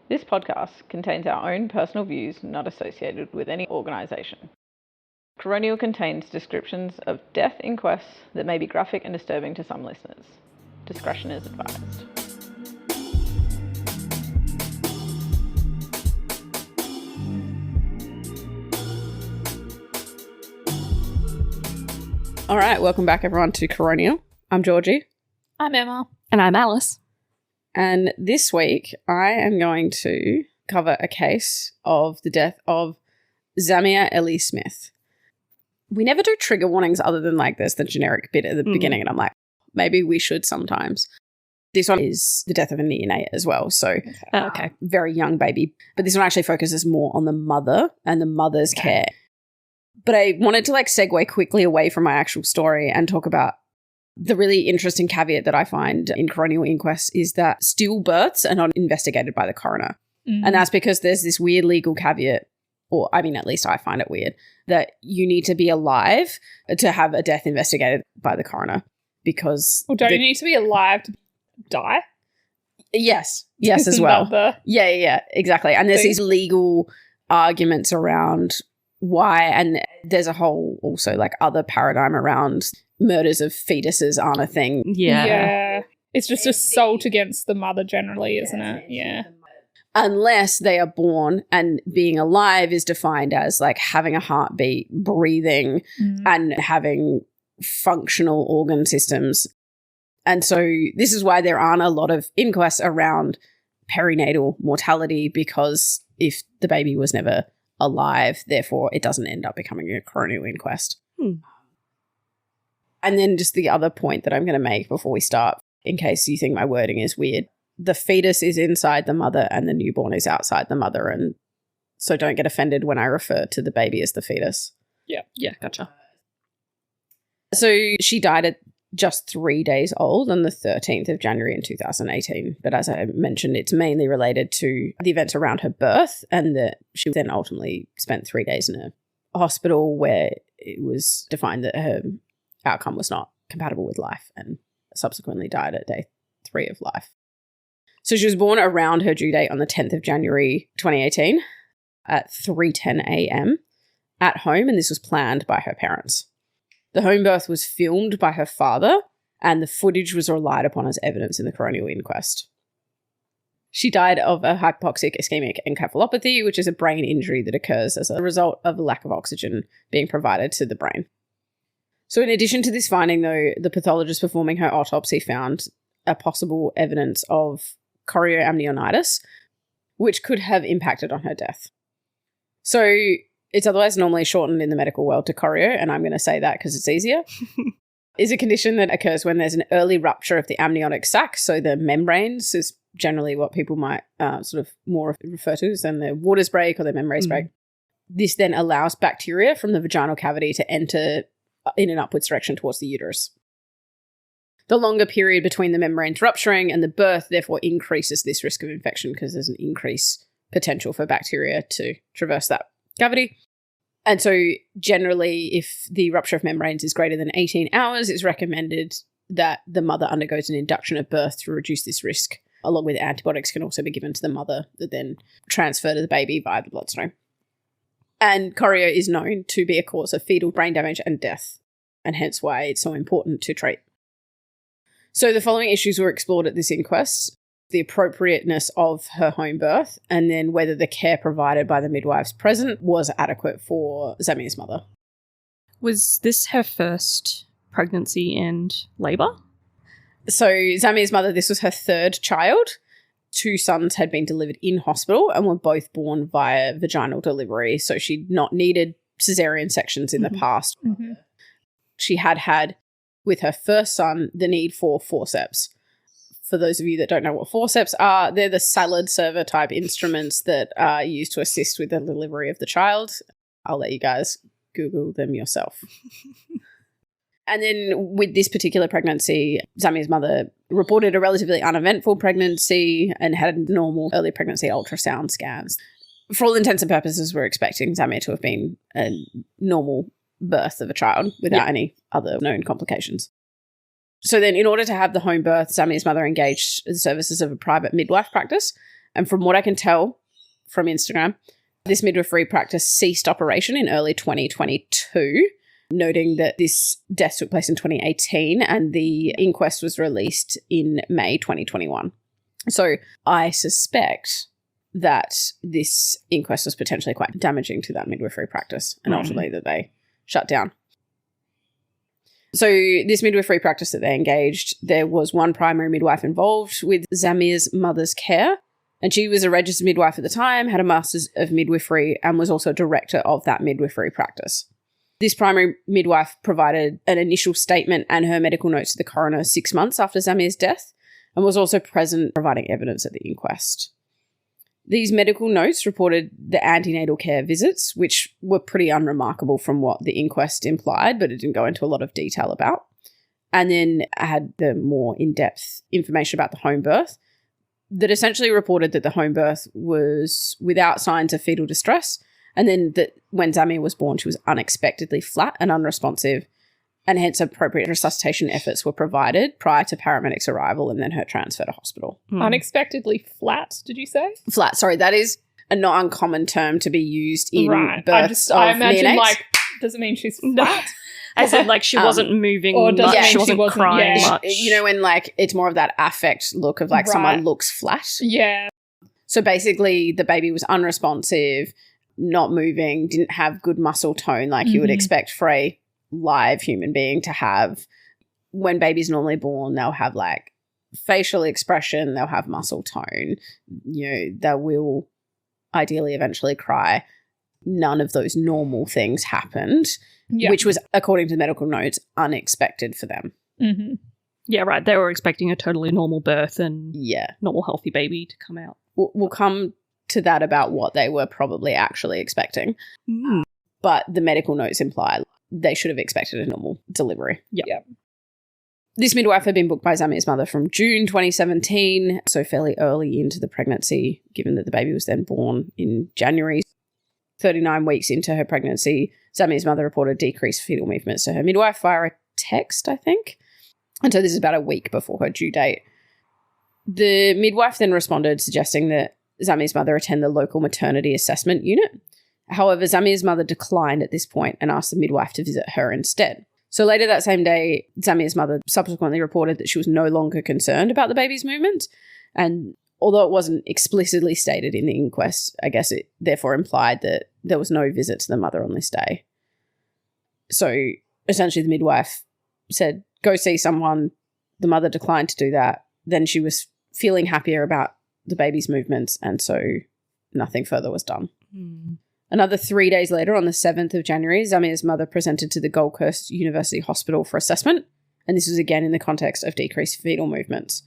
This podcast contains our own personal views not associated with any organisation. Coronial contains descriptions of death inquests that may be graphic and disturbing to some listeners. Discretion is advised. All right, welcome back everyone to Coronial. I'm Georgie. I'm Emma. And I'm Alice. And this week I am going to cover a case of the death of Zamia Ellie Smith. We never do trigger warnings other than like there's the generic bit at the beginning and I'm like, maybe we should sometimes. This one is the death of a neonate as well, so Okay. very young baby. But this one actually focuses more on the mother and the mother's care. But I wanted to segue quickly away from my actual story and talk about the really interesting caveat that I find in coronial inquests is that stillbirths are not investigated by the coroner. And that's because there's this weird legal caveat, or I mean, at least I find it weird, that you need to be alive to have a death investigated by the coroner because... Well, don't you need to be alive to die? Yes, as well. Mother. Yeah, exactly. And there's these legal arguments around why, and there's a whole also other paradigm around murders of fetuses aren't a thing. Yeah. It's just assault against the mother generally, isn't it? Yeah. Unless they are born, and being alive is defined as having a heartbeat, breathing, and having functional organ systems. And so this is why there aren't a lot of inquests around perinatal mortality, because if the baby was never alive, therefore it doesn't end up becoming a coronial inquest. And then just the other point that I'm going to make before we start, in case you think my wording is weird, the fetus is inside the mother and the newborn is outside the mother, and so don't get offended when I refer to the baby as the fetus. Yeah, gotcha. So she died at just 3 days old on the 13th of January in 2018. But as I mentioned, it's mainly related to the events around her birth, and that she then ultimately spent 3 days in a hospital where it was defined that her outcome was not compatible with life, and subsequently died at day 3 of life. So she was born around her due date on the 10th of January 2018 at 3:10 a.m. at home, and this was planned by her parents. The home birth was filmed by her father, and the footage was relied upon as evidence in the coronial inquest. She died of a hypoxic ischemic encephalopathy, which is a brain injury that occurs as a result of a lack of oxygen being provided to the brain. So in addition to this finding, though, the pathologist performing her autopsy found a possible evidence of chorioamnionitis, which could have impacted on her death. So it's otherwise normally shortened in the medical world to chorio, and I'm going to say that because it's easier, is a condition that occurs when there's an early rupture of the amniotic sac, so the membranes is generally what people might sort of more refer to as then their waters break or their membranes break. This then allows bacteria from the vaginal cavity to enter in an upwards direction towards the uterus. The longer period between the membranes rupturing and the birth therefore increases this risk of infection because there's an increased potential for bacteria to traverse that cavity. And so generally, if the rupture of membranes is greater than 18 hours, it's recommended that the mother undergoes an induction at birth to reduce this risk, along with antibiotics can also be given to the mother that then transfer to the baby via the bloodstream. And chorio is known to be a cause of fetal brain damage and death, and hence why it's so important to treat. So the following issues were explored at this inquest: the appropriateness of her home birth, and then whether the care provided by the midwives present was adequate for Zamia's mother. Was this her first pregnancy and labour? So Zamia's mother, this was her third child. 2 sons had been delivered in hospital and were both born via vaginal delivery, so she'd not needed caesarean sections in the past. She had, with her first son, the need for forceps. For those of you that don't know what forceps are, they're the salad server type instruments that are used to assist with the delivery of the child. I'll let you guys Google them yourself. And then with this particular pregnancy, Zamia's mother reported a relatively uneventful pregnancy and had normal early pregnancy ultrasound scans. For all intents and purposes, we're expecting Zamia to have been a normal birth of a child without any other known complications. So then in order to have the home birth, Zamia's mother engaged the services of a private midwife practice, And from what I can tell from Instagram, this midwifery practice ceased operation in early 2022, noting that this death took place in 2018 and the inquest was released in May 2021. So I suspect that this inquest was potentially quite damaging to that midwifery practice and ultimately that they shut down. So this midwifery practice that they engaged, there was one primary midwife involved with Zamir's mother's care, and she was a registered midwife at the time, had a master's of midwifery, and was also director of that midwifery practice. This primary midwife provided an initial statement and her medical notes to the coroner 6 months after Zamir's death, and was also present providing evidence at the inquest. These medical notes reported the antenatal care visits, which were pretty unremarkable from what the inquest implied, but it didn't go into a lot of detail about. And then I had the more in-depth information about the home birth that essentially reported that the home birth was without signs of fetal distress, and then that when Zamir was born, she was unexpectedly flat and unresponsive, and hence appropriate resuscitation efforts were provided prior to paramedics' arrival and then her transfer to hospital. Unexpectedly flat, did you say? Flat, sorry, that is a not uncommon term to be used in births I of imagine, neonates. like, does it mean she's flat? As in, like, she wasn't moving or does much, it mean she wasn't crying yeah. much. You know, when like it's more of that affect look of like someone Right. looks flat. Yeah. So basically the baby was unresponsive, not moving, didn't have good muscle tone like you would expect for a live human being to have. When baby's normally born, they'll have like facial expression, they'll have muscle tone, you know, they will ideally eventually cry. None of those normal things happened, which was, according to the medical notes, unexpected for them. Mm-hmm. Yeah, right. They were expecting a totally normal birth and Yeah. normal healthy baby to come out. We'll come to that about what they were probably actually expecting. Mm. But the medical notes imply they should have expected a normal delivery. Yep. This midwife had been booked by Zamir's mother from June 2017, so fairly early into the pregnancy, given that the baby was then born in January. 39 weeks into her pregnancy, Zamir's mother reported decreased fetal movements to her midwife via a text, I think. And so this is about a week before her due date. The midwife then responded, suggesting that Zamir's mother attend the local maternity assessment unit. However, Zamir's mother declined at this point and asked the midwife to visit her instead. So later that same day, Zamir's mother subsequently reported that she was no longer concerned about the baby's movements. And although it wasn't explicitly stated in the inquest, I guess it therefore implied that there was no visit to the mother on this day. So essentially the midwife said, go see someone. The mother declined to do that. Then she was feeling happier about the baby's movements, and so nothing further was done. Another 3 days later, on the 7th of January, Zamir's mother presented to the Gold Coast University Hospital for assessment, and this was again in the context of decreased fetal movements.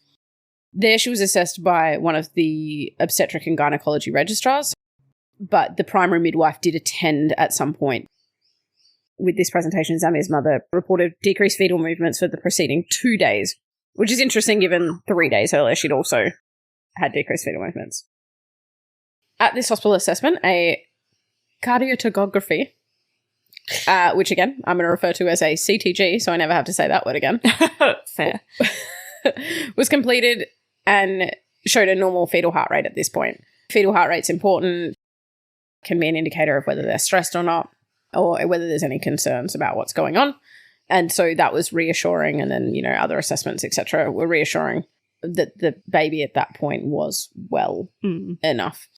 There she was assessed by one of the obstetric and gynecology registrars, but the primary midwife did attend at some point. With this presentation, Zamir's mother reported decreased fetal movements for the preceding 2 days, which is interesting given 3 days earlier she'd also had decreased fetal movements. At this hospital assessment, a cardiotogography, which again, I'm going to refer to as a CTG, so I never have to say that word again. Fair. Was completed and showed a normal fetal heart rate at this point. Fetal heart rate's important, can be an indicator of whether they're stressed or not, or whether there's any concerns about what's going on. And so that was reassuring, and then, you know, other assessments, etc., were reassuring that the baby at that point was well enough.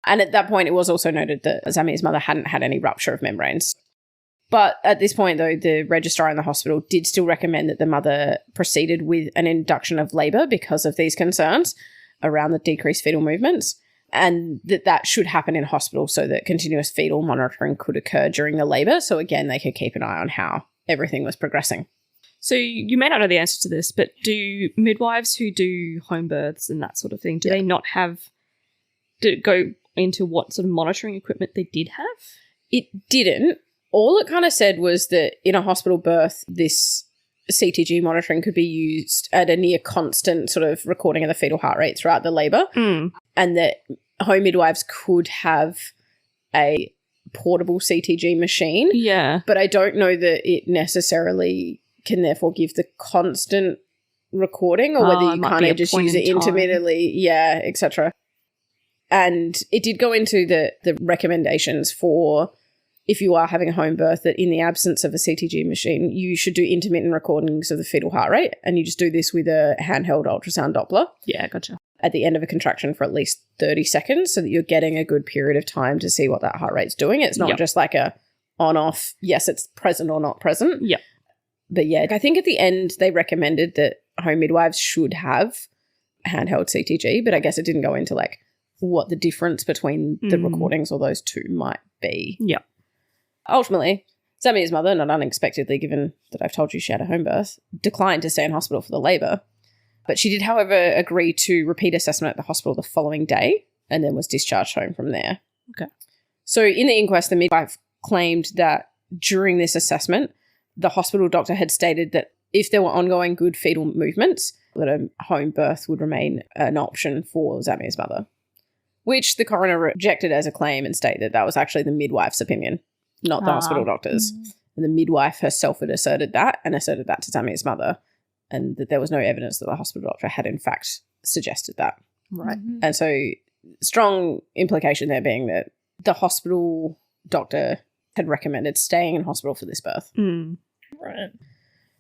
And at that point, it was also noted that Zamir's mother hadn't had any rupture of membranes. But at this point, though, the registrar in the hospital did still recommend that the mother proceeded with an induction of labour because of these concerns around the decreased fetal movements, and that should happen in hospital so that continuous fetal monitoring could occur during the labour. So again, they could keep an eye on how everything was progressing. So you may not know the answer to this, but do midwives who do home births and that sort of thing, do they not have to go into what sort of monitoring equipment they did have? It didn't. All it kind of said was that in a hospital birth, this CTG monitoring could be used at a near constant sort of recording of the fetal heart rate throughout the labour, and that home midwives could have a portable CTG machine. Yeah. But I don't know that it necessarily can therefore give the constant recording, or whether you kind of just use it intermittently, etc. And it did go into the recommendations for if you are having a home birth, that in the absence of a CTG machine, you should do intermittent recordings of the fetal heart rate. And you just do this with a handheld ultrasound Doppler. Yeah, gotcha. At the end of a contraction for at least 30 seconds so that you're getting a good period of time to see what that heart rate's doing. It's not just like a on-off, yes, it's present or not present. Yeah. But yeah, I think at the end they recommended that home midwives should have handheld CTG, but I guess it didn't go into like what the difference between the recordings or those two might be. Yeah. Ultimately, Zamia's mother, not unexpectedly given that I've told you she had a home birth, declined to stay in hospital for the labour. But she did, however, agree to repeat assessment at the hospital the following day and then was discharged home from there. Okay. So in the inquest, the midwife claimed that during this assessment, the hospital doctor had stated that if there were ongoing good fetal movements, that a home birth would remain an option for Zamia's mother, which the coroner rejected as a claim and stated that that was actually the midwife's opinion, not the hospital doctor's. And the midwife herself had asserted that to Zamia's mother, and that there was no evidence that the hospital doctor had in fact suggested that. Right. And so strong implication there being that the hospital doctor had recommended staying in hospital for this birth. Right.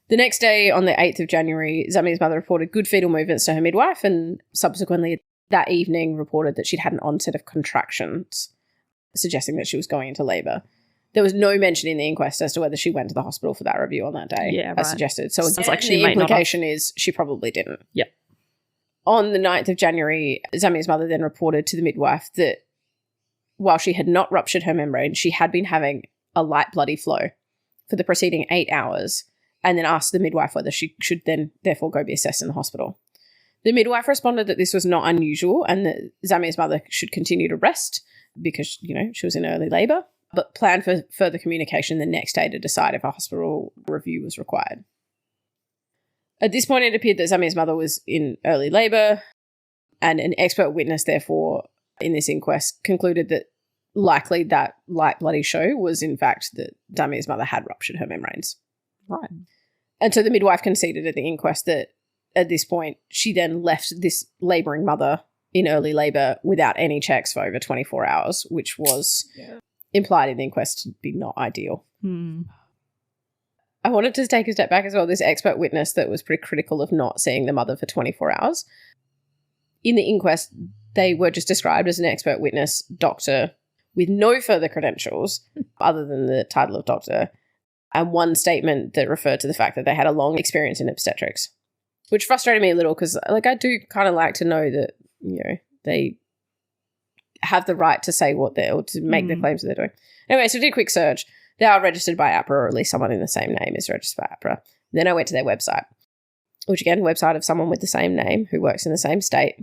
The next day, on the 8th of January, Zamia's mother reported good fetal movements to her midwife, and subsequently that evening reported that she'd had an onset of contractions, suggesting that she was going into labour. There was no mention in the inquest as to whether she went to the hospital for that review on that day, Yeah, as right. suggested. So Sounds like she the might not have. implication is she probably didn't. Yep. On the 9th of January, Zamia's mother then reported to the midwife that while she had not ruptured her membrane, she had been having a light bloody flow for the preceding 8 hours, and then asked the midwife whether she should then therefore go be assessed in the hospital. The midwife responded that this was not unusual and that Zamia's mother should continue to rest because, you know, she was in early labour, but planned for further communication the next day to decide if a hospital review was required. At this point, it appeared that Zamia's mother was in early labour, and an expert witness, therefore, in this inquest concluded that likely that light bloody show was in fact that Zamia's mother had ruptured her membranes. Right. And so the midwife conceded at the inquest that at this point she then left this labouring mother in early labour without any checks for over 24 hours, which was implied in the inquest to be not ideal. I wanted to take a step back as well. This expert witness that was pretty critical of not seeing the mother for 24 hours. In the inquest, they were just described as an expert witness doctor with no further credentials other than the title of doctor, and one statement that referred to the fact that they had a long experience in obstetrics, which frustrated me a little because, like, I do kind of like to know that, you know, they have the right to say what they're, or to make the claims that they're doing. Anyway, so I did a quick search. They are registered by APRA, or at least someone in the same name is registered by APRA. Then I went to their website, which again, website of someone with the same name who works in the same state.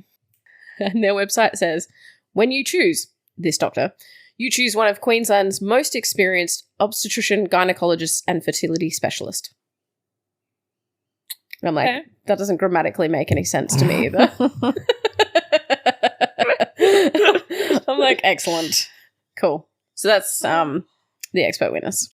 And their website says, when you choose this doctor, you choose one of Queensland's most experienced obstetrician, gynecologists, and fertility specialist. And I'm like, that doesn't grammatically make any sense to me either. I'm like, excellent. Cool. So that's the expert witness.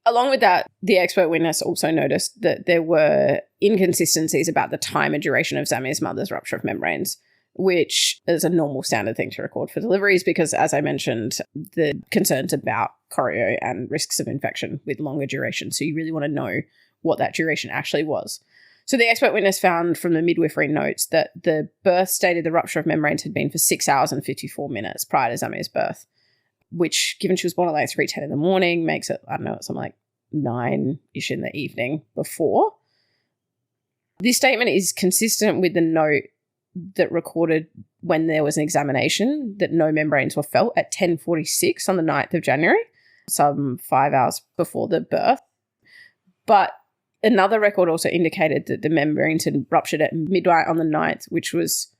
Along with that, the expert witness also noticed that there were inconsistencies about the time and duration of Zamia's mother's rupture of membranes, which is a normal standard thing to record for deliveries because, as I mentioned, the concerns about choreo and risks of infection with longer duration. So you really want to know what that duration actually was. So the expert witness found from the midwifery notes that the birth stated the rupture of membranes had been for 6 hours and 54 minutes prior to Zamia's birth, which, given she was born at like 3:10 in the morning, makes it, I don't know, something like 9-ish in the evening before. This statement is consistent with the note that recorded when there was an examination that no membranes were felt at 10:46 on the 9th of January, some 5 hours before the birth. But another record also indicated that the membranes had ruptured at midnight on the 9th, which was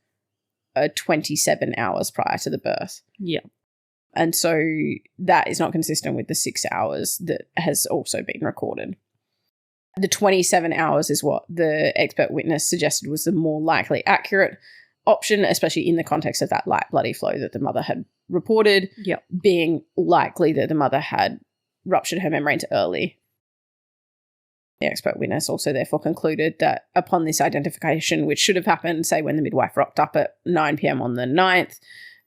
27 hours prior to the birth. Yeah. And so that is not consistent with the 6 hours that has also been recorded. The 27 hours is what the expert witness suggested was the more likely accurate option, especially in the context of that light bloody flow that the mother had reported, being likely that the mother had ruptured her membranes early. The expert witness also therefore concluded that upon this identification, which should have happened, say, when the midwife rocked up at 9 p.m. on the 9th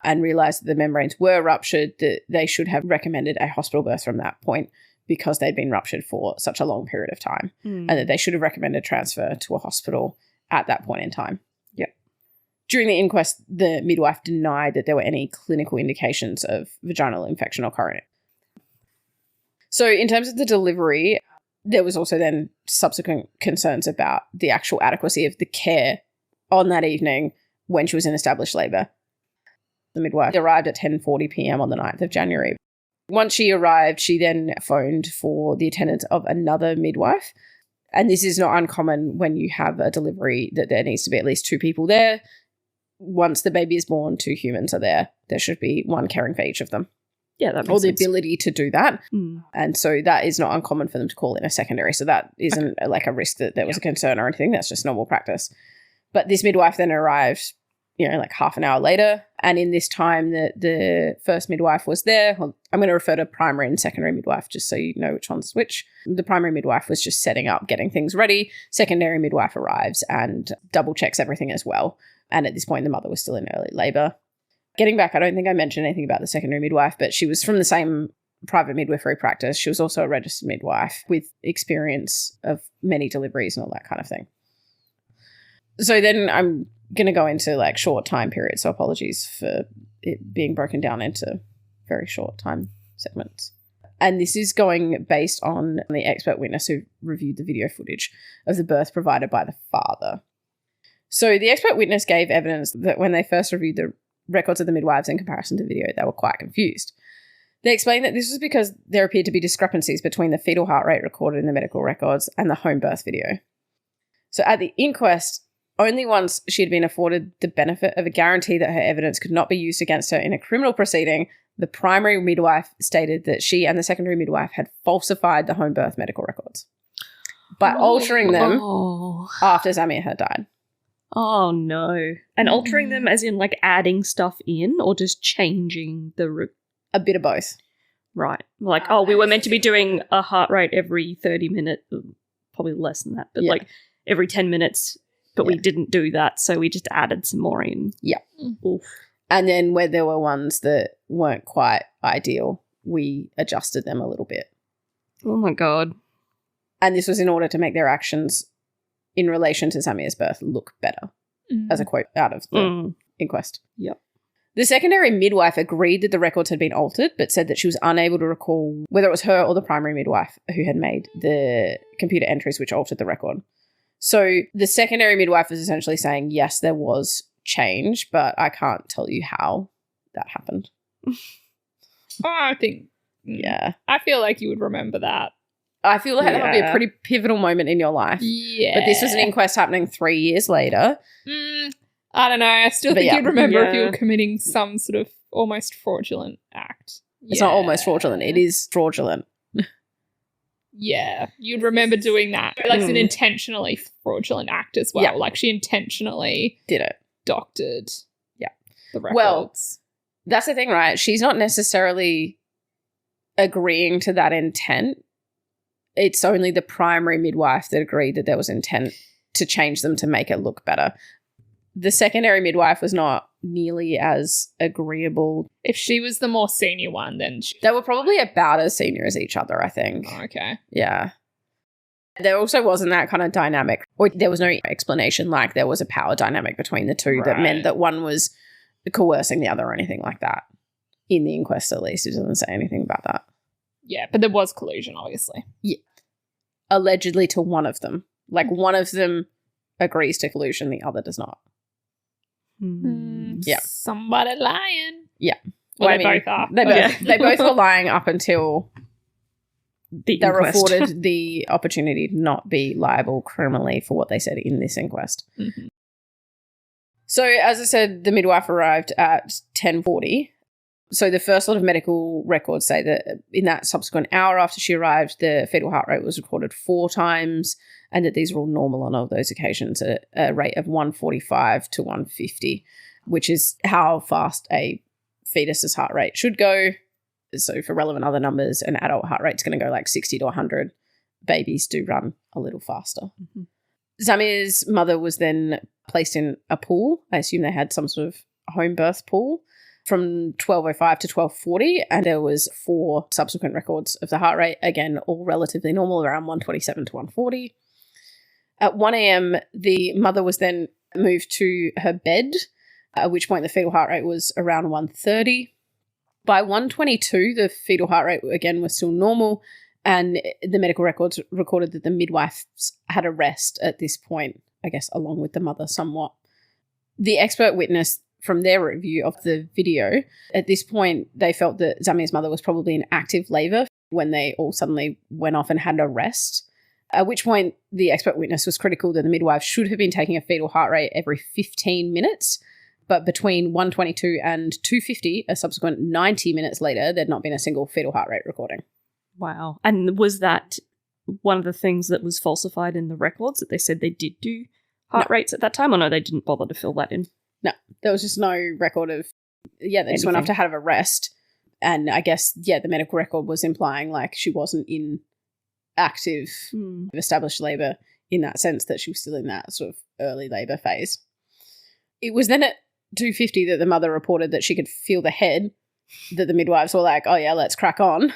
and realised that the membranes were ruptured, that they should have recommended a hospital birth from that point because they'd been ruptured for such a long period of time, and that they should have recommended transfer to a hospital at that point in time. Yep. During the inquest, the midwife denied that there were any clinical indications of vaginal infection occurring. So in terms of the delivery, there was also then subsequent concerns about the actual adequacy of the care on that evening when she was in established labour. The midwife arrived at 10:40 p.m. on the 9th of January. Once she arrived, she then phoned for the attendance of another midwife. And this is not uncommon when you have a delivery that there needs to be at least 2 people there. Once the baby is born, 2 humans are there. There should be one caring for each of them. Yeah, that makes or the sense. ability to do that. And so that is not uncommon for them to call in a secondary. So that isn't like a risk that there was a concern or anything. That's just normal practice. But this midwife then arrived, like half an hour later. And in this time that the first midwife was there, I'm going to refer to primary and secondary midwife just so you know which one's which. The primary midwife was just setting up, getting things ready. Secondary midwife arrives and double checks everything as well. And at this point, the mother was still in early labour. Getting back, I don't think I mentioned anything about the secondary midwife, but she was from the same private midwifery practice. She was also a registered midwife with experience of many deliveries and all that kind of thing. So then I'm going to go into like short time periods. So apologies for it being broken down into very short time segments. And this is going based on the expert witness who reviewed the video footage of the birth provided by the father. So the expert witness gave evidence that when they first reviewed the records of the midwives in comparison to the video, they were quite confused. They explained that this was because there appeared to be discrepancies between the fetal heart rate recorded in the medical records and the home birth video. So at the inquest, only once she had been afforded the benefit of a guarantee that her evidence could not be used against her in a criminal proceeding, the primary midwife stated that she and the secondary midwife had falsified the home birth medical records by altering them after Zamir had died. Oh, no. And altering them as in like adding stuff in or just changing the... A bit of both. Right. Like, we were meant to be doing a heart rate every 30 minutes, probably less than that, but like every 10 minutes, but we didn't do that, so we just added some more in. Yeah. Oof. And then where there were ones that weren't quite ideal, we adjusted them a little bit. Oh, my God. And this was in order to make their actions in relation to Samir's birth look better, as a quote out of the inquest. Yep. The secondary midwife agreed that the records had been altered, but said that she was unable to recall whether it was her or the primary midwife who had made the computer entries which altered the record. So the secondary midwife is essentially saying, yes, there was change, but I can't tell you how that happened. I think... Yeah. I feel like you would remember that. I feel like that would be a pretty pivotal moment in your life. Yeah. But this was an inquest happening 3 years later. I don't know. I still think you'd remember if you Yeah. were committing some sort of almost fraudulent act. It's not almost fraudulent. It is fraudulent. Yeah. You'd remember doing that. Like it's an intentionally fraudulent act as well. Yeah. Like she intentionally Did it. doctored Yeah. the records. Well, that's the thing, right? She's not necessarily agreeing to that intent. It's only the primary midwife that agreed that there was intent to change them to make it look better. The secondary midwife was not nearly as agreeable. if she was the more senior one, then They were probably about as senior as each other, I think. okay. Yeah. There also wasn't that kind of dynamic, or there was no explanation like there was a power dynamic between the two that meant Right. that one was coercing the other or anything like that. In the inquest, at least, it doesn't say anything about that. Yeah, but there was collusion, obviously. Allegedly to one of them. Like one of them agrees to collusion, the other does not. Yeah. Somebody lying. Yeah. Well, Well, they I mean, both are. They both were lying up until The they were inquest. afforded the opportunity to not be liable criminally for what they said in this inquest. Mhm. So, as I said, the midwife arrived at 10:40. So the first lot of medical records say that in that subsequent hour after she arrived, the fetal heart rate was recorded 4 times, and that these were all normal on all those occasions at a rate of 145 to 150, which is how fast a fetus's heart rate should go. So for relevant other numbers, an adult heart rate's going to go like 60 to 100, babies do run a little faster. Mm-hmm. Zamir's mother was then placed in a pool. I assume they had some sort of home birth pool from 12:05 to 12:40, and there was 4 subsequent records of the heart rate, again, all relatively normal, around 127 to 140. At 1 a.m., the mother was then moved to her bed, at which point the fetal heart rate was around 130. By 122, the fetal heart rate, again, was still normal, and the medical records recorded that the midwives had a rest at this point, I guess, along with the mother somewhat. The expert witness, from their review of the video, at this point, they felt that Zamir's mother was probably in active labour when they all suddenly went off and had a rest, at which point the expert witness was critical that the midwife should have been taking a fetal heart rate every 15 minutes, but between 122 and 250, a subsequent 90 minutes later, there'd not been a single fetal heart rate recording. Wow. And was that one of the things that was falsified in the records, that they said they did do heart rates at that time? Or no, they didn't bother to fill that in? No, there was just no record of, they just went off to have a rest. And I guess, the medical record was implying like she wasn't in active established labour in that sense, that she was still in that sort of early labour phase. It was then at 250 that the mother reported that she could feel the head, that the midwives were like, oh yeah, let's crack on.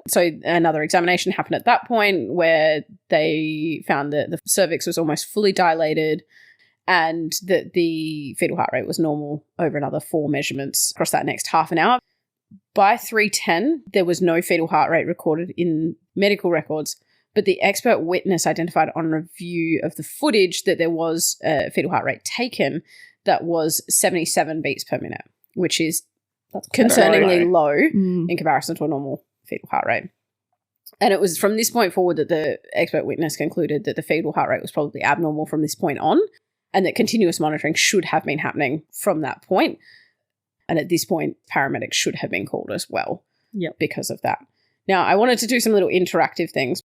So another examination happened at that point where they found that the cervix was almost fully dilated and that the fetal heart rate was normal over another 4 measurements across that next half an hour. By 3:10, there was no fetal heart rate recorded in medical records, but the expert witness identified on review of the footage that there was a fetal heart rate taken that was 77 beats per minute, which is concerningly low in comparison to a normal fetal heart rate. And it was from this point forward that the expert witness concluded that the fetal heart rate was probably abnormal from this point on, and that continuous monitoring should have been happening from that point. And at this point, paramedics should have been called as well because of that. Now, I wanted to do some little interactive things.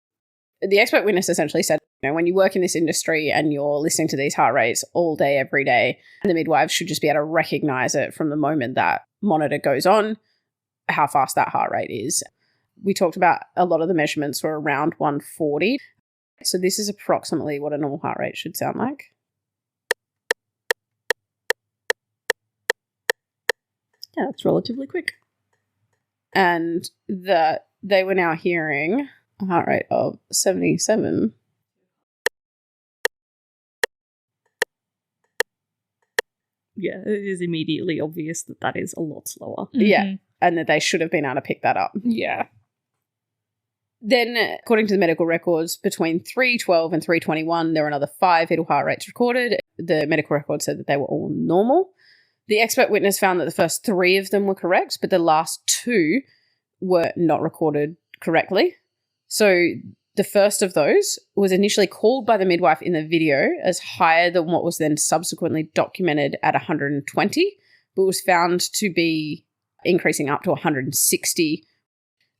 The expert witness essentially said, when you work in this industry and you're listening to these heart rates all day, every day, and the midwives should just be able to recognize it from the moment that monitor goes on, how fast that heart rate is. We talked about a lot of the measurements were around 140. So this is approximately what a normal heart rate should sound like. Yeah, it's relatively quick. And that they were now hearing a heart rate of 77. Yeah, it is immediately obvious that that is a lot slower. Yeah, and that they should have been able to pick that up. Yeah. Then, according to the medical records, between 3:12 and 3:21, there were another 5 fetal heart rates recorded. The medical record said that they were all normal. The expert witness found that the first 3 of them were correct, but the last 2 were not recorded correctly. So the first of those was initially called by the midwife in the video as higher than what was then subsequently documented at 120, but was found to be increasing up to 160.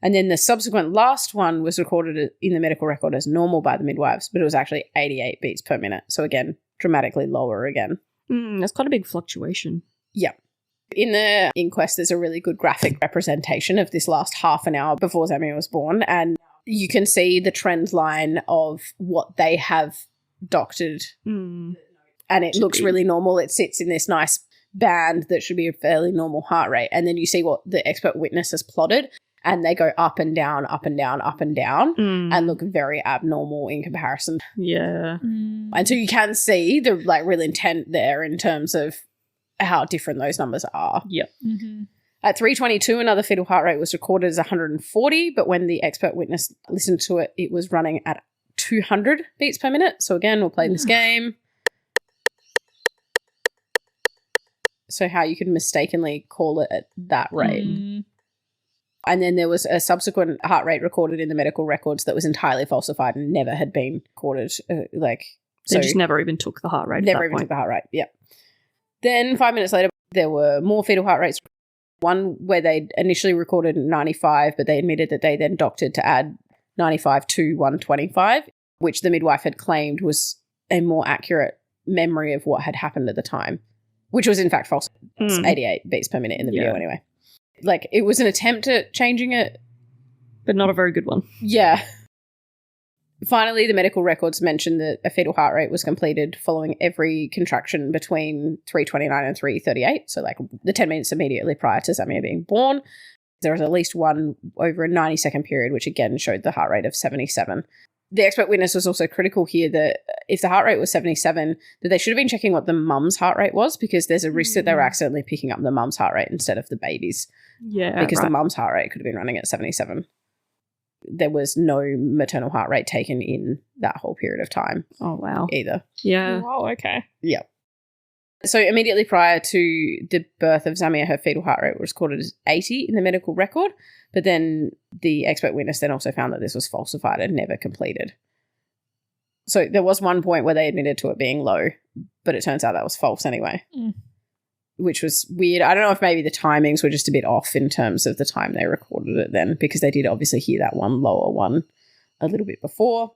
And then the subsequent last one was recorded in the medical record as normal by the midwives, but it was actually 88 beats per minute. So again, dramatically lower again. That's quite a big fluctuation. Yeah. In the inquest, there's a really good graphic representation of this last half an hour before Zamir was born, and you can see the trend line of what they have doctored. And it looks really normal. It sits in this nice band that should be a fairly normal heart rate. And then you see what the expert witness has plotted, and they go up and down, up and down, up and down, and look very abnormal in comparison. Yeah. And so you can see the real intent there in terms of how different those numbers are. Yep. At 3:22, another fetal heart rate was recorded as 140, but when the expert witness listened to it, it was running at 200 beats per minute. So again, we'll play this game. So how you could mistakenly call it at that rate. And then there was a subsequent heart rate recorded in the medical records that was entirely falsified and never had been recorded. They just never even took the heart rate. Never even took the heart rate, yeah. Then 5 minutes later, there were more fetal heart rates. One where they initially recorded 95, but they admitted that they then doctored to add 95 to 125, which the midwife had claimed was a more accurate memory of what had happened at the time, which was in fact false. It's 88 beats per minute in the video anyway. It was an attempt at changing it. But not a very good one. Yeah. Finally, the medical records mentioned that a fetal heart rate was completed following every contraction between 3:29 and 3:38, so like the 10 minutes immediately prior to Zamia being born. There was at least one over a 90-second period, which again showed the heart rate of 77. The expert witness was also critical here that if the heart rate was 77, that they should have been checking what the mum's heart rate was, because there's a risk that they were accidentally picking up the mum's heart rate instead of the baby's. Yeah, Because the mum's heart rate could have been running at 77. There was no maternal heart rate taken in that whole period of time. Oh, wow. Either. Yeah. Oh, okay. Yeah. So immediately prior to the birth of Zamia, her fetal heart rate was recorded as 80 in the medical record, but then the expert witness then also found that this was falsified and never completed. So there was one point where they admitted to it being low, but it turns out that was false anyway, which was weird. I don't know if maybe the timings were just a bit off in terms of the time they recorded it then, because they did obviously hear that one lower one a little bit before.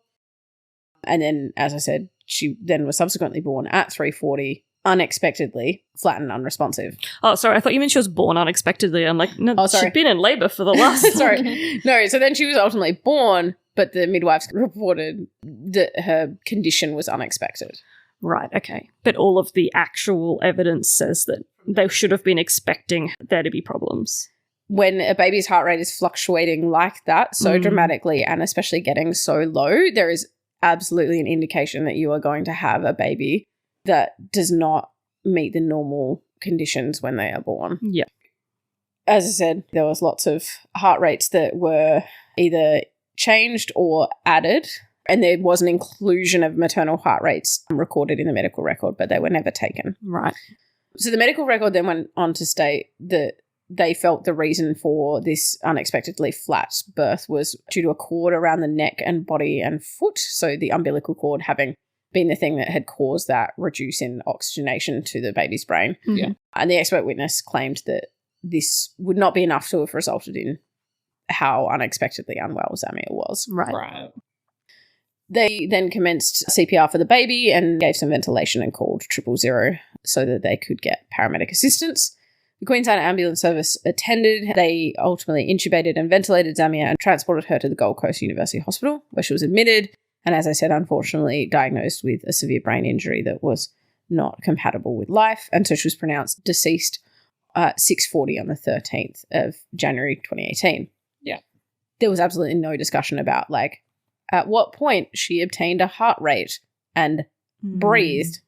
And then, as I said, she then was subsequently born at 3:40, unexpectedly, flat and unresponsive. Oh, sorry. I thought you meant she was born unexpectedly. I'm like, no, sorry. she'd been in labour for the last... Sorry. No, so then she was ultimately born, but the midwives reported that her condition was unexpected. Right, okay. But all of the actual evidence says that they should have been expecting there to be problems. When a baby's heart rate is fluctuating like that so dramatically, and especially getting so low, there is absolutely an indication that you are going to have a baby that does not meet the normal conditions when they are born. Yeah. As I said, there was lots of heart rates that were either changed or added, and there was an inclusion of maternal heart rates recorded in the medical record, but they were never taken. Right. So the medical record then went on to state that they felt the reason for this unexpectedly flat birth was due to a cord around the neck and body and foot, so the umbilical cord having been the thing that had caused that reduce in oxygenation to the baby's brain. Yeah. And the expert witness claimed that this would not be enough to have resulted in how unexpectedly unwell Zamia was. Right. They then commenced CPR for the baby and gave some ventilation and called 000 so that they could get paramedic assistance. The Queensland Ambulance Service attended. They ultimately intubated and ventilated Zamia and transported her to the Gold Coast University Hospital, where she was admitted and, as I said, unfortunately diagnosed with a severe brain injury that was not compatible with life. And so she was pronounced deceased at 6:40 on the 13th of January 2018. Yeah. There was absolutely no discussion about, like, at what point she obtained a heart rate and breathed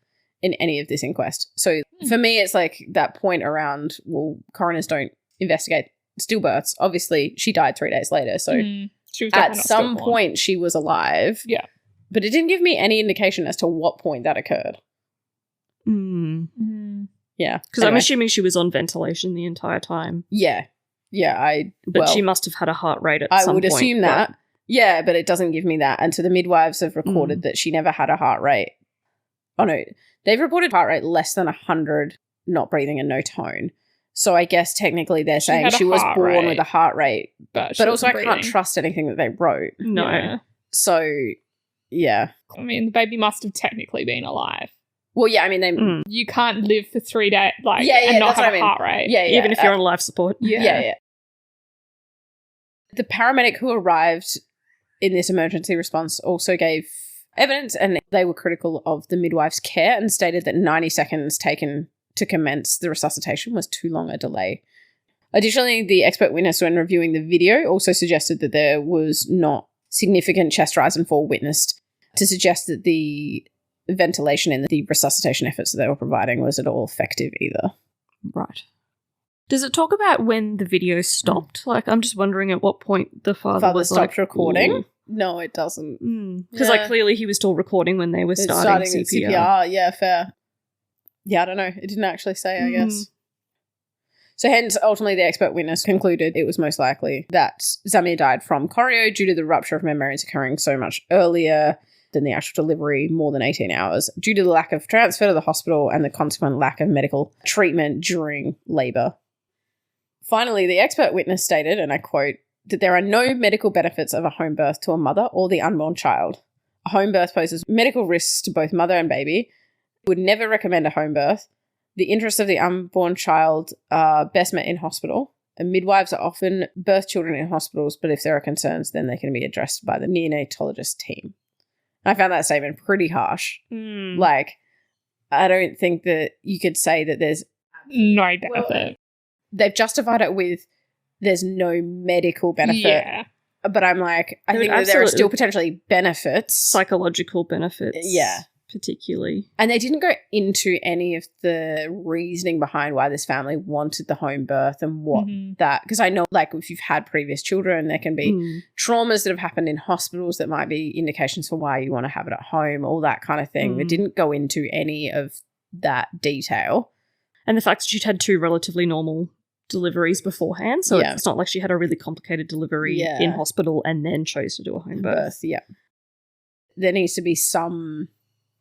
in any of this inquest. So for me, it's like that point around, well, coroners don't investigate stillbirths. Obviously, she died 3 days later. So she was at some point she was alive. Yeah. But it didn't give me any indication as to what point that occurred. Yeah. Because I'm assuming she was on ventilation the entire time. Yeah. Yeah, But she must have had a heart rate at some point. I would assume that. Yeah, but it doesn't give me that. And so the midwives have recorded that she never had a heart rate. Oh, no. They've reported heart rate less than 100, not breathing and no tone. So I guess technically they're saying she was born with a heart rate. But also I can't trust anything that they wrote. No. Yeah. So, yeah. I mean, the baby must have technically been alive. Well, yeah, I mean, they... You can't live for 3 days, like, Yeah, and not that's what have I a mean. heart rate. Yeah, yeah. Even if you're on life support. Yeah. The paramedic who arrived in this emergency response also gave evidence, and they were critical of the midwife's care and stated that 90 seconds taken to commence the resuscitation was too long a delay. Additionally, the expert witness, when reviewing the video, also suggested that there was not significant chest rise and fall witnessed to suggest that the ventilation in the resuscitation efforts that they were providing was at all effective either. Right. Does it talk about when the video stopped? Like, I'm just wondering at what point the father was stopped like, recording. Ooh. No, it doesn't. Because, like, clearly he was still recording when they were starting CPR. Yeah, fair. Yeah, I don't know. It didn't actually say, I guess. So hence, ultimately, the expert witness concluded it was most likely that Zamia died from chorio due to the rupture of membranes occurring so much earlier than the actual delivery, more than 18 hours, due to the lack of transfer to the hospital and the consequent lack of medical treatment during labour. Finally, the expert witness stated, and I quote, that there are no medical benefits of a home birth to a mother or the unborn child. A home birth poses medical risks to both mother and baby. Would never recommend a home birth. The interests of the unborn child are best met in hospital. And midwives are often birth children in hospitals, but if there are concerns, then they can be addressed by the neonatologist team. I found that statement pretty harsh. Like, I don't think that you could say that there's no benefit. They've justified it with there's no medical benefit. Yeah. But I'm like, I think that there are still potentially benefits. Psychological benefits. Yeah. Particularly. And they didn't go into any of the reasoning behind why this family wanted the home birth and what that, because I know, like, if you've had previous children, there can be traumas that have happened in hospitals that might be indications for why you want to have it at home, all that kind of thing. They didn't go into any of that detail. And the fact that she'd had 2 relatively normal deliveries beforehand, so it's not like she had a really complicated delivery in hospital and then chose to do a home birth. Yeah. There needs to be some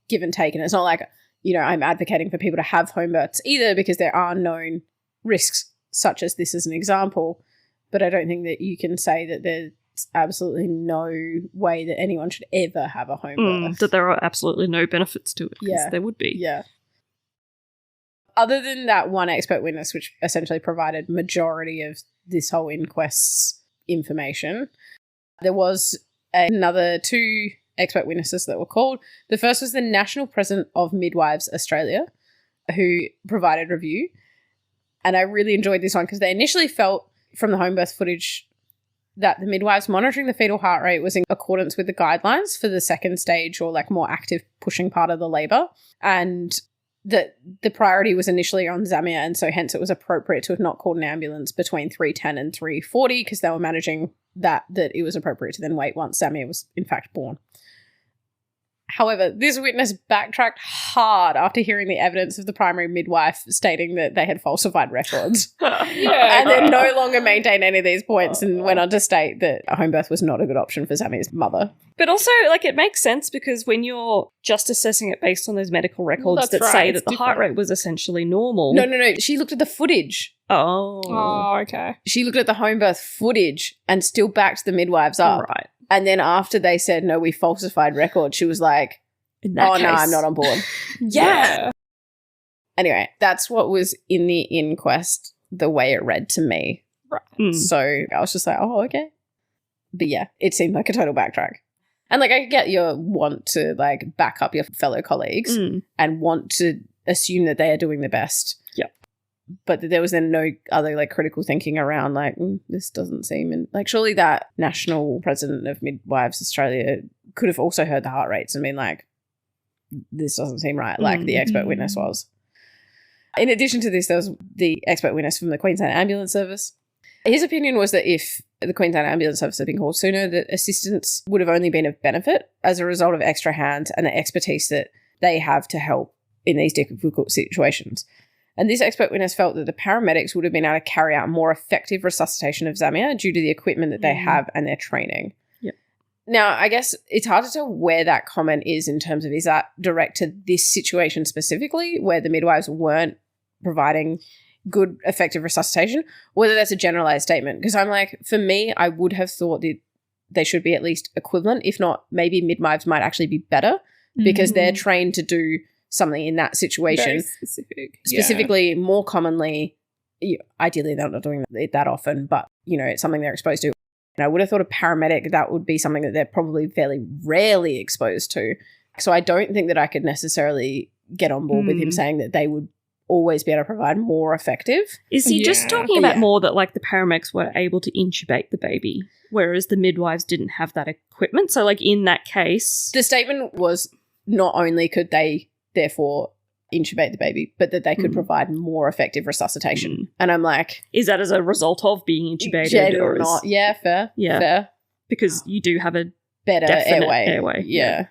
give and take, and it's not like, you know, I'm advocating for people to have home births either, because there are known risks such as this as an example, but I don't think that you can say that there's absolutely no way that anyone should ever have a home birth. That there are absolutely no benefits to it, because there would be. Yeah. Other than that one expert witness, which essentially provided majority of this whole inquest's information, there was another 2 expert witnesses that were called. The first was the National President of Midwives Australia, who provided review. And I really enjoyed this one because they initially felt from the home birth footage that the midwives monitoring the fetal heart rate was in accordance with the guidelines for the second stage, or like more active pushing part of the labour, and that the priority was initially on Zamia, and so hence it was appropriate to have not called an ambulance between 3:10 and 3:40 because they were managing that it was appropriate to then wait once Zamia was in fact born. However, this witness backtracked hard after hearing the evidence of the primary midwife stating that they had falsified records. And then no longer maintained any of these points and went on to state that a home birth was not a good option for Zamia's mother. But also, like, it makes sense because when you're just assessing it based on those medical records that say that the heart rate was essentially normal. No. She looked at the footage. Oh, okay. She looked at the home birth footage and still backed the midwives up. Right. And then after they said, no, we falsified records, she was like, no, I'm not on board. Yeah. Anyway, that's what was in the inquest, the way it read to me. Right. So I was just like, oh, okay. But yeah, it seemed like a total backtrack. And like, I get your want to like back up your fellow colleagues and want to assume that they are doing the best. Yep. But there was then no other like critical thinking around like, this doesn't seem, and like surely that National President of Midwives Australia could have also heard the heart rates and been like, this doesn't seem right, like the expert witness was. In addition to this, there was the expert witness from the Queensland Ambulance Service. His opinion was that if the Queensland Ambulance Service had been called sooner, that assistance would have only been of benefit as a result of extra hands and the expertise that they have to help in these difficult situations. And this expert witness felt that the paramedics would have been able to carry out more effective resuscitation of Zamia due to the equipment that they have and their training. Yep. Now, I guess it's hard to tell where that comment is in terms of, is that direct to this situation specifically where the midwives weren't providing good, effective resuscitation, or whether that's a generalized statement. Because I'm like, for me, I would have thought that they should be at least equivalent. If not, maybe midwives might actually be better because they're trained to do something in that situation. Very specific. Specifically, more commonly, ideally they're not doing it that often, but, you know, it's something they're exposed to. And I would have thought a paramedic, that would be something that they're probably fairly rarely exposed to. So I don't think that I could necessarily get on board with him saying that they would always be able to provide more effective. Is he just talking about more that like the paramedics were able to intubate the baby, whereas the midwives didn't have that equipment? So like in that case, the statement was not only could they therefore intubate the baby, but that they could provide more effective resuscitation. And I'm like, is that as a result of being intubated or not? Yeah, fair. Yeah. Fair. Because you do have a better airway. Yeah.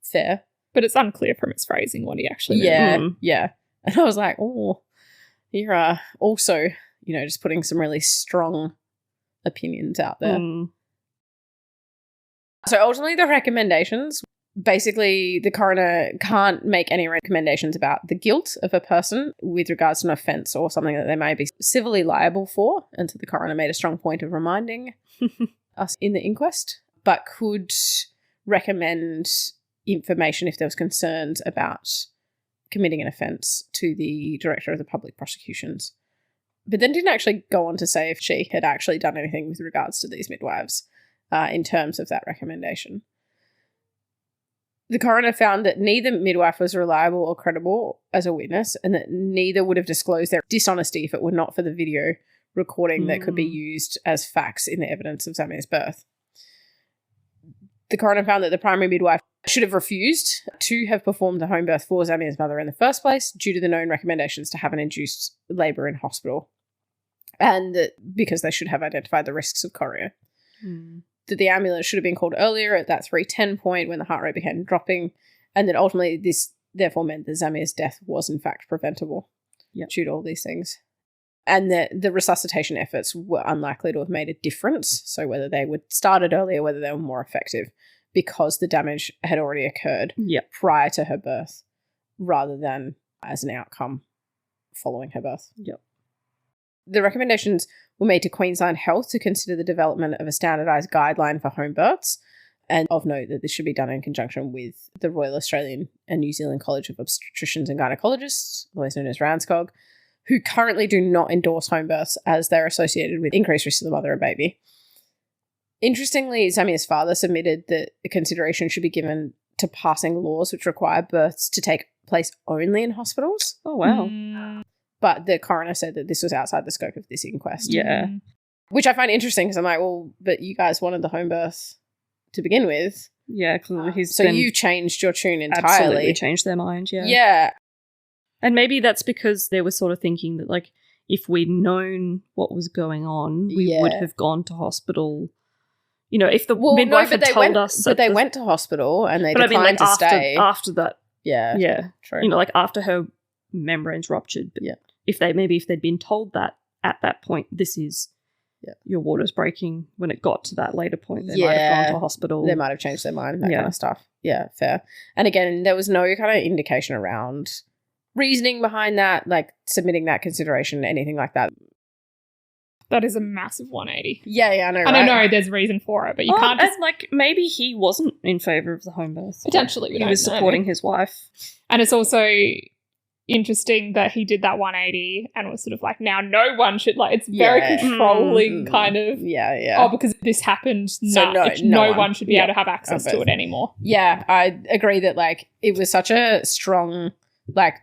Fair. But it's unclear from its phrasing what he actually meant. Yeah. And I was like, oh, you're also, you know, just putting some really strong opinions out there. So ultimately the recommendations, basically the coroner can't make any recommendations about the guilt of a person with regards to an offence or something that they may be civilly liable for. And so the coroner made a strong point of reminding us in the inquest, but could recommend information if there was concerns about committing an offence to the Director of the Public Prosecutions. But then didn't actually go on to say if she had actually done anything with regards to these midwives in terms of that recommendation. The coroner found that neither midwife was reliable or credible as a witness, and that neither would have disclosed their dishonesty if it were not for the video recording that could be used as facts in the evidence of Zamia's birth. The coroner found that the primary midwife should have refused to have performed the home birth for Zamia's mother in the first place due to the known recommendations to have an induced labour in hospital, and that because they should have identified the risks of chorea. That the ambulance should have been called earlier at that 3:10 point when the heart rate began dropping, and that ultimately this therefore meant that Zamia's death was in fact preventable due to all these things. And that the resuscitation efforts were unlikely to have made a difference, so whether they were started earlier, whether they were more effective, because the damage had already occurred prior to her birth, rather than as an outcome following her birth. The recommendations were made to Queensland Health to consider the development of a standardised guideline for home births, and of note that this should be done in conjunction with the Royal Australian and New Zealand College of Obstetricians and Gynaecologists, otherwise known as RANZCOG, who currently do not endorse home births as they're associated with increased risk to the mother and baby. Interestingly, Zamia's father submitted that consideration should be given to passing laws which require births to take place only in hospitals. Oh, wow. But the coroner said that this was outside the scope of this inquest. Yeah. Which I find interesting because I'm like, well, but you guys wanted the home birth to begin with. Yeah, clearly So you've changed your tune entirely. Absolutely changed their mind, yeah. Yeah. And maybe that's because they were sort of thinking that, like, if we'd known what was going on, we would have gone to hospital. You know, if the midwife had told us... But they went to hospital and they declined to stay. After that. Yeah. Yeah. True. You know, like after her membranes ruptured. But if they'd been told that at that point, this is your water's breaking, when it got to that later point, they might have gone to hospital. They might have changed their mind, that kind of stuff. Yeah, fair. And again, there was no kind of indication around reasoning behind that, like submitting that consideration, anything like that. That is a massive 180. Yeah, I know, right? And I know there's reason for it, but you can't just... And, like, maybe he wasn't in favour of the home birth. Potentially, we he was supporting his wife. And it's also interesting that he did that 180 and was sort of like, now no one should, like, it's very controlling kind of, oh, because this happened, so no one should be able to have access to it anymore. Yeah, I agree that, like, it was such a strong, like,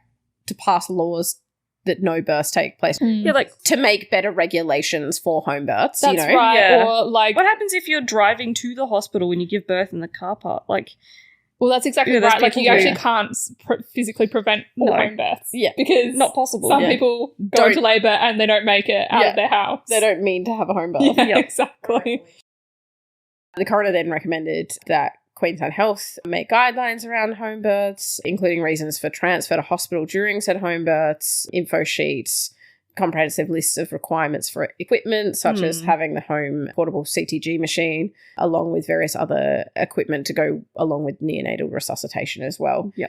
to pass laws that no births take place. Yeah, like, to make better regulations for home births, that's you know? right. Yeah. Or, like... What happens if you're driving to the hospital when you give birth in the car park? Like... Well, that's exactly right. Like, you actually can't physically prevent all home births. Yeah. Because not possible. Some people go into labour and they don't make it out of their house. They don't mean to have a home birth. Yeah, exactly. The coroner then recommended that Queensland Health make guidelines around home births, including reasons for transfer to hospital during said home births, info sheets, comprehensive lists of requirements for equipment, such as having the home portable CTG machine, along with various other equipment to go along with neonatal resuscitation as well. Yeah.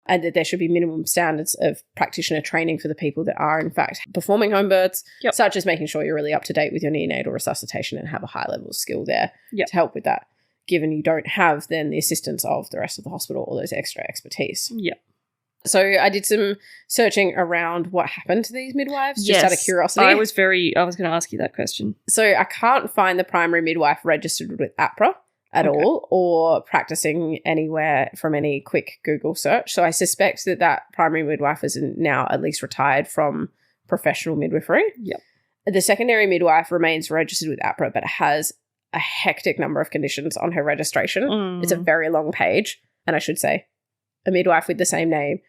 And that there should be minimum standards of practitioner training for the people that are, in fact, performing home births, such as making sure you're really up to date with your neonatal resuscitation and have a high level of skill there to help with that, given you don't have then the assistance of the rest of the hospital or those extra expertise. Yeah. So I did some searching around what happened to these midwives, just out of curiosity. I was going to ask you that question. So I can't find the primary midwife registered with APRA at all, or practicing anywhere from any quick Google search. So I suspect that primary midwife is now at least retired from professional midwifery. Yep. The secondary midwife remains registered with APRA, but has a hectic number of conditions on her registration. It's a very long page, and I should say a midwife with the same name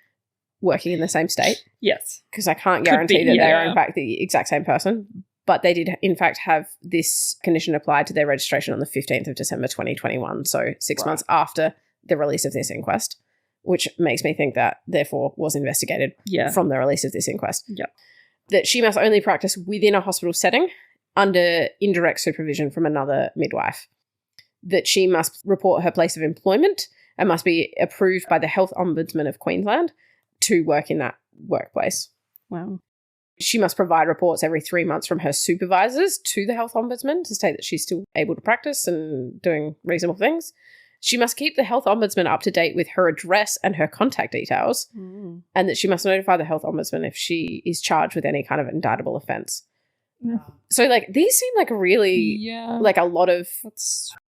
working in the same state. Yes. Because I can't guarantee that they are in fact the exact same person. But they did in fact have this condition applied to their registration on the 15th of December 2021, so 6 months after the release of this inquest, which makes me think that therefore was investigated from the release of this inquest. Yeah. That she must only practice within a hospital setting under indirect supervision from another midwife. That she must report her place of employment and must be approved by the Health Ombudsman of Queensland to work in that workplace. Wow. She must provide reports every 3 months from her supervisors to the Health Ombudsman to state that she's still able to practice and doing reasonable things. She must keep the Health Ombudsman up to date with her address and her contact details, and that she must notify the Health Ombudsman if she is charged with any kind of indictable offence. So, like, these seem like really, like, a lot of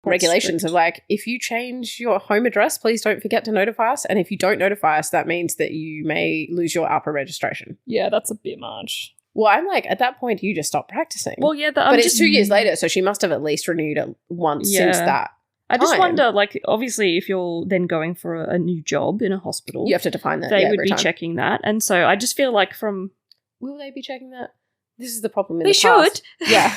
regulations of like, if you change your home address, please don't forget to notify us. And if you don't notify us, that means that you may lose your APRA registration. Yeah, that's a bit much. Well, I'm like, at that point, you just stop practicing. Well, yeah. But it's 2 years later, so she must have at least renewed it once since that. I just wonder, like, obviously, if you're then going for a new job in a hospital, you have to define that. They would be checking that. And so I just feel like will they be checking that? This is the problem in they the past. should. Yeah.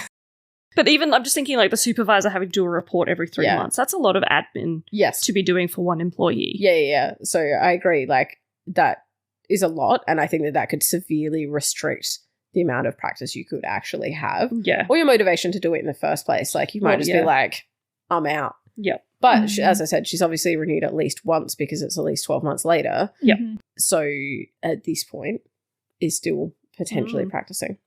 But even, I'm just thinking, like, the supervisor having to do a report every 3 months. That's a lot of admin to be doing for one employee. Yeah. So I agree. Like, that is a lot. And I think that could severely restrict the amount of practice you could actually have. Yeah. Or your motivation to do it in the first place. Like, you might just be like, I'm out. Yeah. But as I said, she's obviously renewed at least once because it's at least 12 months later. Yeah. So at this point is still potentially practicing.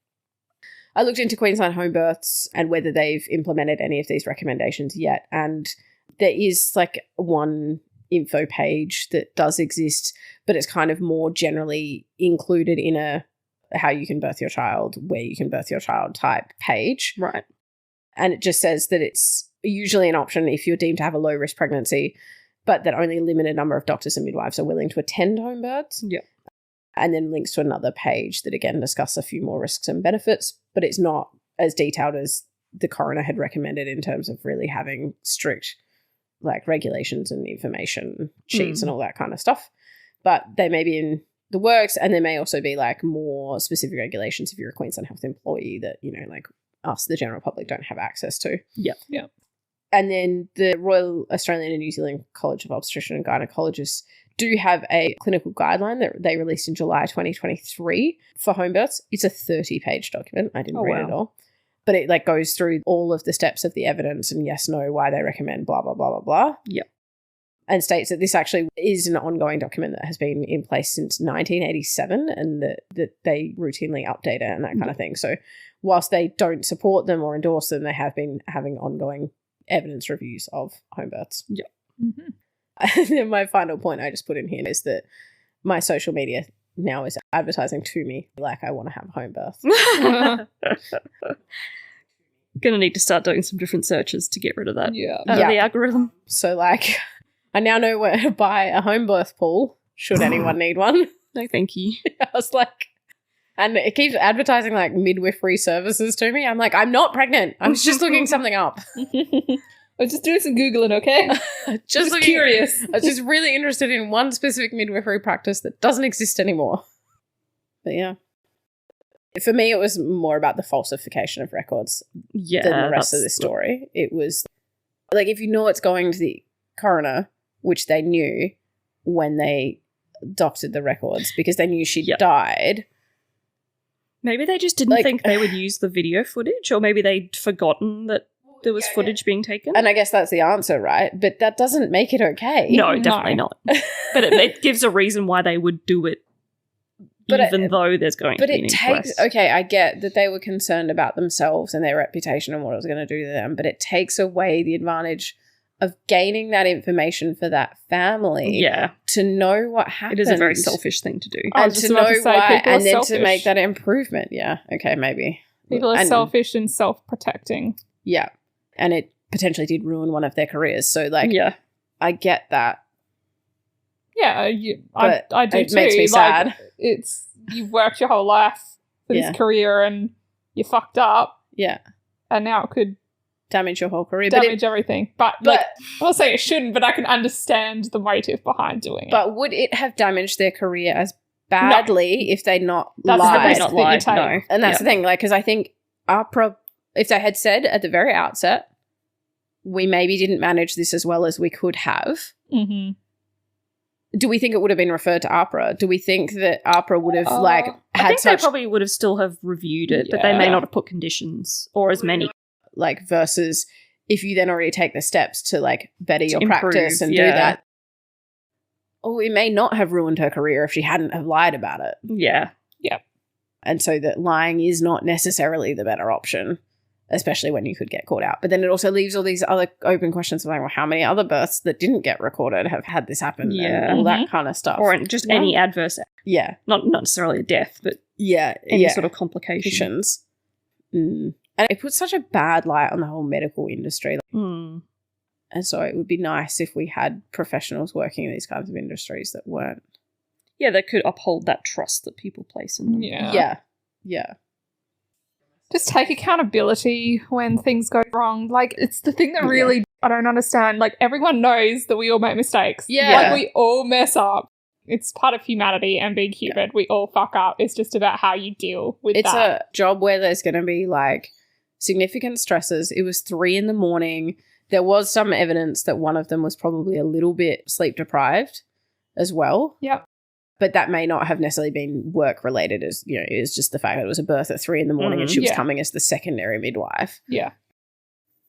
I looked into Queensland home births and whether they've implemented any of these recommendations yet. And there is like one info page that does exist, but it's kind of more generally included in a how you can birth your child, where you can birth your child type page. Right. And it just says that it's usually an option if you're deemed to have a low-risk pregnancy, but that only a limited number of doctors and midwives are willing to attend home births. Yeah. And then links to another page that, again, discuss a few more risks and benefits, but it's not as detailed as the coroner had recommended in terms of really having strict, like, regulations and information sheets and all that kind of stuff. But they may be in the works, and there may also be, like, more specific regulations if you're a Queensland Health employee that, you know, like, us, the general public, don't have access to. Yeah. And then the Royal Australian and New Zealand College of Obstetricians and Gynecologists do have a clinical guideline that they released in July 2023 for home births. It's a 30-page document. I didn't read it all. But it like goes through all of the steps of the evidence and yes, no, why they recommend blah, blah, blah, blah, blah. Yep. And states that this actually is an ongoing document that has been in place since 1987 and that they routinely update it and that kind of thing. So whilst they don't support them or endorse them, they have been having ongoing evidence reviews of home births. Yeah. Mm-hmm. And then my final point I just put in here is that my social media now is advertising to me like I want to have a home birth. Gonna need to start doing some different searches to get rid of that. Yeah. The algorithm. So like I now know where to buy a home birth pool should anyone need one. No, thank you. I was like, and it keeps advertising like midwifery services to me. I'm like, I'm not pregnant. I'm just looking something up. I'm just doing some Googling, okay? just curious. I was just really interested in one specific midwifery practice that doesn't exist anymore. But yeah. For me, it was more about the falsification of records than the rest of the story. It was like, if you know it's going to the coroner, which they knew when they doctored the records because they knew she died. Maybe they just didn't think they would use the video footage, or maybe they'd forgotten that there was footage being taken. And I guess that's the answer, right? But that doesn't make it okay. No, definitely not. But it gives a reason why they would do it, even though there's going to be an inquest. Okay, I get that they were concerned about themselves and their reputation and what it was going to do to them, but it takes away the advantage of gaining that information for that family to know what happened. It is a very selfish thing to do. And to know why, and then to make that improvement. Yeah, okay, maybe. People are selfish and self-protecting. Yeah, and it potentially did ruin one of their careers. So, like, I get that. Yeah, I do it too. Makes me sad. It's you've worked your whole life for this career and you fucked up. Yeah, and now it could damage your whole career, damage everything. But like, I'm not saying it shouldn't, but I can understand the motive behind doing it. But would it have damaged their career as badly if they'd not lied? No. And that's the thing, like, because I think APRA, if they had said at the very outset, we maybe didn't manage this as well as we could have. Mm-hmm. Do we think it would have been referred to APRA? Do we think that APRA would have I think they probably would have still have reviewed it, but they may not have put conditions or as many. Like, versus if you then already take the steps to like better your practice and do that. Oh, it may not have ruined her career if she hadn't have lied about it. Yeah. Yeah. And so that lying is not necessarily the better option, especially when you could get caught out. But then it also leaves all these other open questions of like, well, how many other births that didn't get recorded have had this happen and all that kind of stuff. Or just any adverse. Yeah. Not necessarily a death, but any sort of complications. And it puts such a bad light on the whole medical industry. And so it would be nice if we had professionals working in these kinds of industries that weren't. Yeah, that could uphold that trust that people place in them. Yeah. Yeah. Just take accountability when things go wrong. Like, it's the thing that really I don't understand. Like, everyone knows that we all make mistakes. Yeah. Like, we all mess up. It's part of humanity and being human. We all fuck up. It's just about how you deal with It's that. a job where there's going to be, like, significant stresses. It was 3 a.m. There was some evidence that one of them was probably a little bit sleep deprived as well. Yep. But that may not have necessarily been work related, as you know, it was just the fact that it was a birth at 3 a.m. and she was coming as the secondary midwife. Yeah.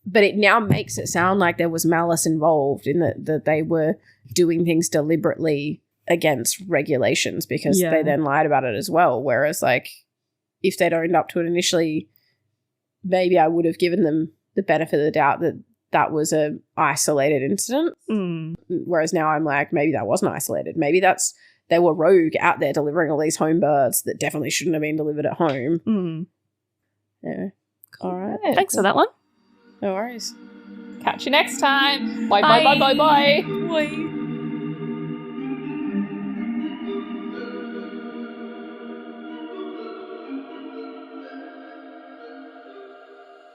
But it now makes it sound like there was malice involved in that they were doing things deliberately against regulations, because they then lied about it as well. Whereas, like, if they'd owned up to it initially, maybe I would have given them the benefit of the doubt that that was a isolated incident. Whereas now I'm like, maybe that wasn't isolated. Maybe they were rogue out there delivering all these home births that definitely shouldn't have been delivered at home. Yeah. Cool. All right. Thanks for that one. No worries. Catch you next time. Bye. Bye. Bye. Bye. Bye. Bye.